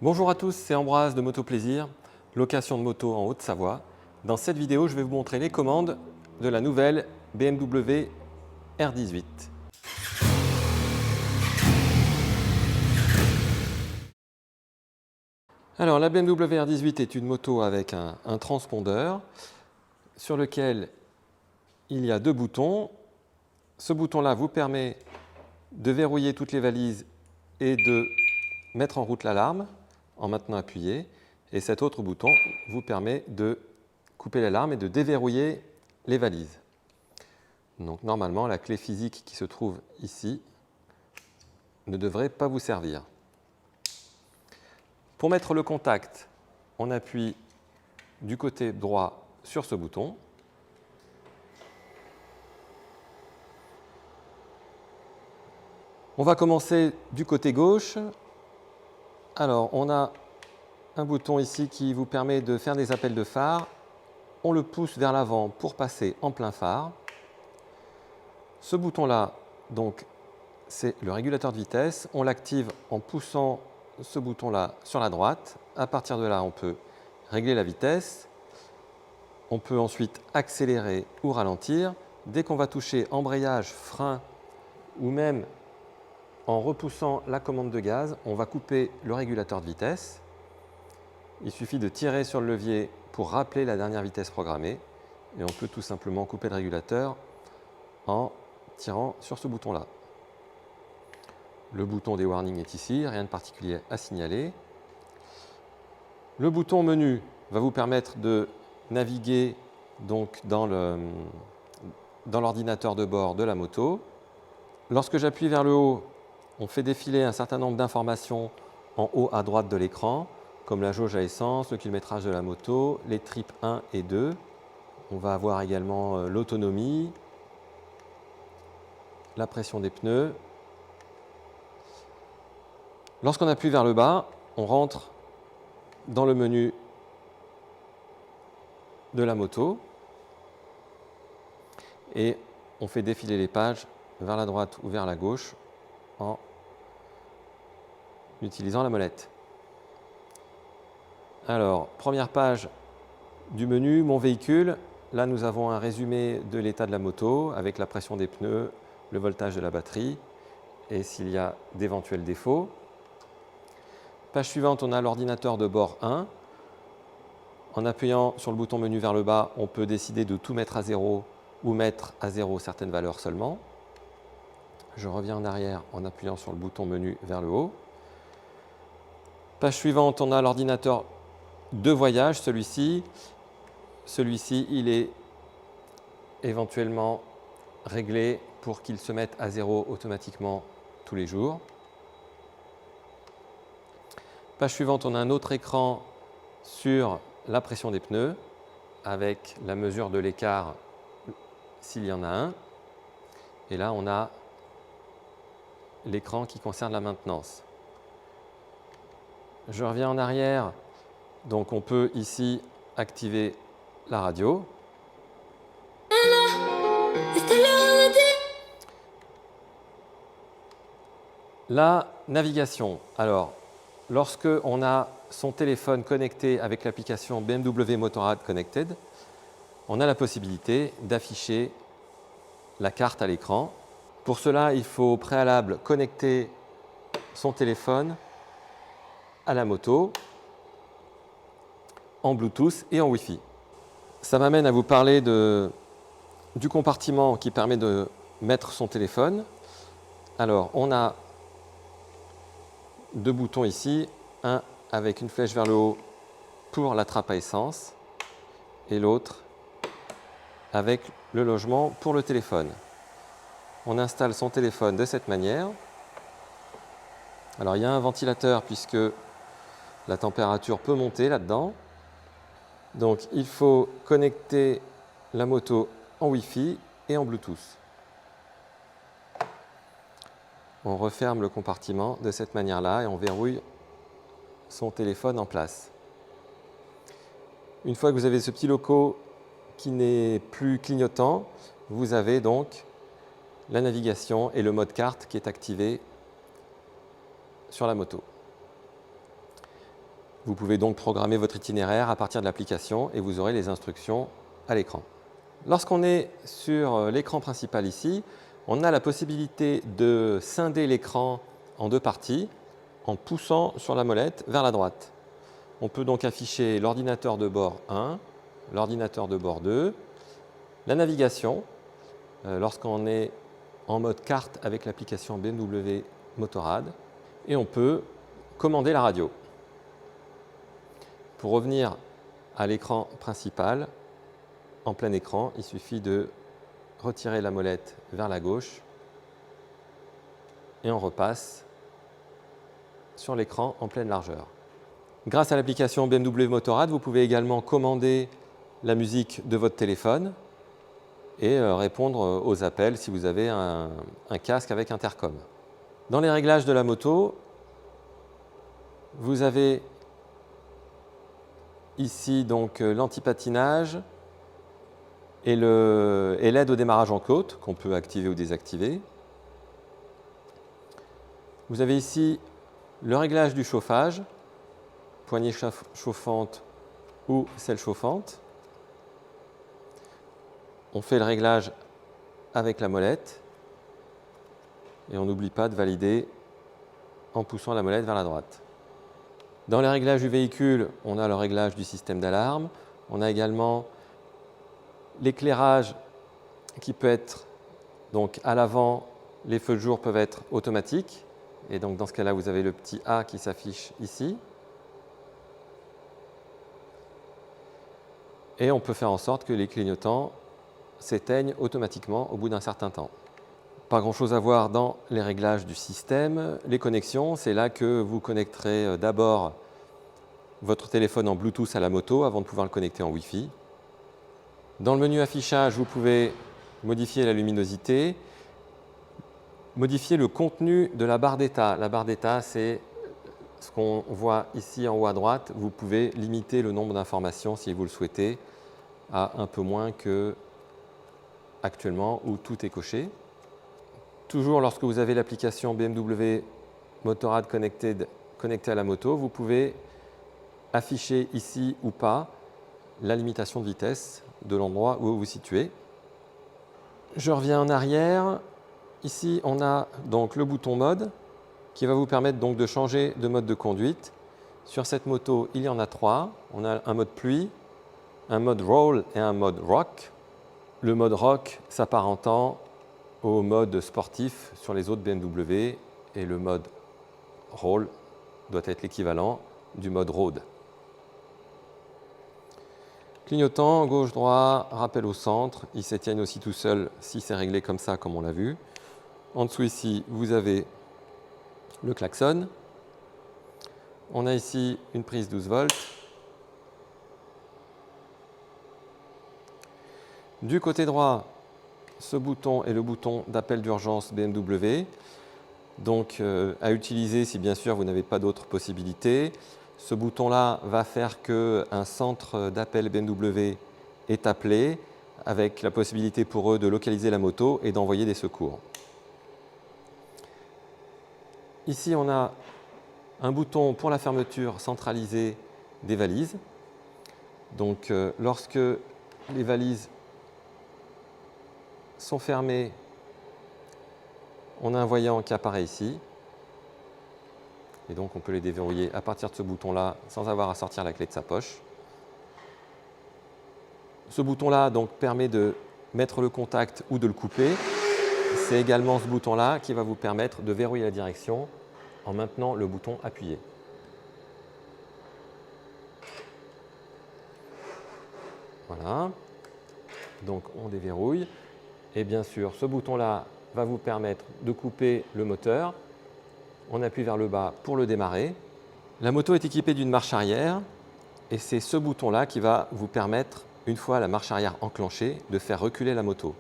Bonjour à tous, c'est Ambroise de Moto Plaisir, location de moto en Haute-Savoie. Dans cette vidéo, je vais vous montrer les commandes de la nouvelle BMW R18. Alors la BMW R18 est une moto avec un transpondeur sur lequel il y a deux boutons. Ce bouton-là vous permet de verrouiller toutes les valises et de mettre en route l'alarme en maintenant appuyé. Et cet autre bouton vous permet de couper l'alarme et de déverrouiller les valises. Donc normalement, la clé physique qui se trouve ici ne devrait pas vous servir. Pour mettre le contact, on appuie du côté droit sur ce bouton. On va commencer du côté gauche. Alors, on a un bouton ici qui vous permet de faire des appels de phare. On le pousse vers l'avant pour passer en plein phare. Ce bouton-là, donc, c'est le régulateur de vitesse. On l'active en poussant ce bouton-là sur la droite. À partir de là, on peut régler la vitesse. On peut ensuite accélérer ou ralentir. Dès qu'on va toucher embrayage, frein ou même en repoussant la commande de gaz, on va couper le régulateur de vitesse. Il suffit de tirer sur le levier pour rappeler la dernière vitesse programmée et on peut tout simplement couper le régulateur en tirant sur ce bouton-là. Le bouton des warnings est ici, rien de particulier à signaler. Le bouton menu va vous permettre de naviguer donc dans l'ordinateur de bord de la moto. Lorsque j'appuie vers le haut, on fait défiler un certain nombre d'informations en haut à droite de l'écran, comme la jauge à essence, le kilométrage de la moto, les tripes 1 et 2. On va avoir également l'autonomie, la pression des pneus. Lorsqu'on appuie vers le bas, on rentre dans le menu de la moto et on fait défiler les pages vers la droite ou vers la gauche en utilisant la molette. Alors, première page du menu, mon véhicule. Là, nous avons un résumé de l'état de la moto avec la pression des pneus, le voltage de la batterie et s'il y a d'éventuels défauts. Page suivante, on a l'ordinateur de bord 1. En appuyant sur le bouton menu vers le bas, on peut décider de tout mettre à 0 ou mettre à 0 certaines valeurs seulement. Je reviens en arrière en appuyant sur le bouton menu vers le haut. Page suivante, on a l'ordinateur de voyage, celui-ci. Celui-ci, il est éventuellement réglé pour qu'il se mette à 0 automatiquement tous les jours. Page suivante, on a un autre écran sur la pression des pneus avec la mesure de l'écart s'il y en a un. Et là, on a l'écran qui concerne la maintenance. Je reviens en arrière, donc on peut ici activer la radio. La navigation. Alors, lorsque on a son téléphone connecté avec l'application BMW Motorrad Connected, on a la possibilité d'afficher la carte à l'écran. Pour cela, il faut au préalable connecter son téléphone à la moto en Bluetooth et en Wi-Fi. Ça m'amène à vous parler du compartiment qui permet de mettre son téléphone. Alors, on a deux boutons ici, un avec une flèche vers le haut pour la trappe à essence et l'autre avec le logement pour le téléphone. On installe son téléphone de cette manière. Alors, il y a un ventilateur puisque la température peut monter là-dedans. Donc, il faut connecter la moto en Wi-Fi et en Bluetooth. On referme le compartiment de cette manière-là et on verrouille son téléphone en place. Une fois que vous avez ce petit loco qui n'est plus clignotant, vous avez donc la navigation et le mode carte qui est activé sur la moto. Vous pouvez donc programmer votre itinéraire à partir de l'application et vous aurez les instructions à l'écran. Lorsqu'on est sur l'écran principal ici, on a la possibilité de scinder l'écran en deux parties en poussant sur la molette vers la droite. On peut donc afficher l'ordinateur de bord 1, l'ordinateur de bord 2, la navigation, lorsqu'on est en mode carte avec l'application BMW Motorrad, et on peut commander la radio. Pour revenir à l'écran principal, en plein écran, il suffit de retirer la molette vers la gauche et on repasse sur l'écran en pleine largeur. Grâce à l'application BMW Motorrad, vous pouvez également commander la musique de votre téléphone et répondre aux appels si vous avez un casque avec intercom. Dans les réglages de la moto, vous avez ici donc l'anti-patinage et l'aide au démarrage en côte qu'on peut activer ou désactiver. Vous avez ici le réglage du chauffage, poignée chauffante ou selle chauffante. On fait le réglage avec la molette et on n'oublie pas de valider en poussant la molette vers la droite. Dans les réglages du véhicule, on a le réglage du système d'alarme. On a également l'éclairage qui peut être, donc à l'avant, les feux de jour peuvent être automatiques. Et donc dans ce cas-là, vous avez le petit A qui s'affiche ici. Et on peut faire en sorte que les clignotants s'éteignent automatiquement au bout d'un certain temps. Pas grand-chose à voir dans les réglages du système. Les connexions, c'est là que vous connecterez d'abord votre téléphone en Bluetooth à la moto avant de pouvoir le connecter en Wi-Fi. Dans le menu affichage, vous pouvez modifier la luminosité, modifier le contenu de la barre d'état. La barre d'état, c'est ce qu'on voit ici en haut à droite. Vous pouvez limiter le nombre d'informations si vous le souhaitez à un peu moins que actuellement où tout est coché. Toujours lorsque vous avez l'application BMW Motorrad connectée à la moto, vous pouvez afficher ici ou pas la limitation de vitesse de l'endroit où vous vous situez. Je reviens en arrière. Ici, on a donc le bouton mode qui va vous permettre donc de changer de mode de conduite. Sur cette moto, il y en a trois. On a un mode pluie, un mode roll et un mode rock. Le mode rock s'apparentant au mode sportif sur les autres BMW et le mode roll doit être l'équivalent du mode road. Clignotant, gauche-droit, rappel au centre, ils s'éteignent aussi tout seuls si c'est réglé comme ça, comme on l'a vu. En dessous ici, vous avez le klaxon. On a ici une prise 12 volts. Du côté droit, ce bouton est le bouton d'appel d'urgence BMW. Donc à utiliser si bien sûr vous n'avez pas d'autres possibilités. Ce bouton-là va faire qu'un centre d'appel BMW est appelé avec la possibilité pour eux de localiser la moto et d'envoyer des secours. Ici, on a un bouton pour la fermeture centralisée des valises. Donc lorsque les valises sont fermées, on a un voyant qui apparaît ici. Et donc on peut les déverrouiller à partir de ce bouton-là sans avoir à sortir la clé de sa poche. Ce bouton-là donc permet de mettre le contact ou de le couper. C'est également ce bouton-là qui va vous permettre de verrouiller la direction en maintenant le bouton appuyé. Voilà. Donc on déverrouille. Et bien sûr, ce bouton-là va vous permettre de couper le moteur. On appuie vers le bas pour le démarrer. La moto est équipée d'une marche arrière et c'est ce bouton-là qui va vous permettre, une fois la marche arrière enclenchée, de faire reculer la moto.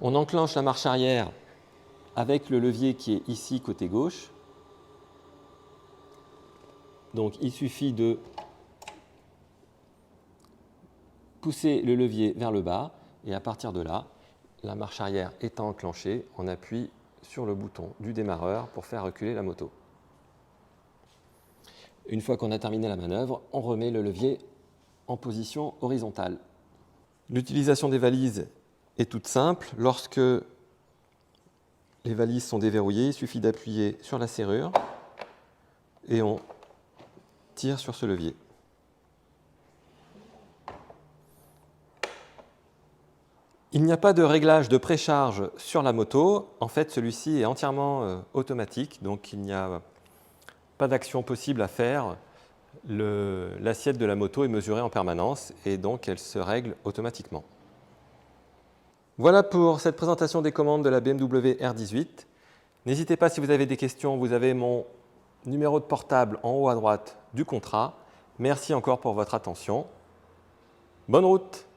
On enclenche la marche arrière avec le levier qui est ici côté gauche. Donc il suffit de pousser le levier vers le bas et à partir de là, la marche arrière étant enclenchée, on appuie sur le bouton du démarreur pour faire reculer la moto. Une fois qu'on a terminé la manœuvre, on remet le levier en position horizontale. L'utilisation des valises est toute simple. Lorsque les valises sont déverrouillées, il suffit d'appuyer sur la serrure et on tire sur ce levier. Il n'y a pas de réglage de précharge sur la moto. En fait, celui-ci est entièrement automatique, donc il n'y a pas d'action possible à faire. L'assiette de la moto est mesurée en permanence et donc elle se règle automatiquement. Voilà pour cette présentation des commandes de la BMW R18. N'hésitez pas, si vous avez des questions, vous avez mon numéro de portable en haut à droite du contrat. Merci encore pour votre attention. Bonne route!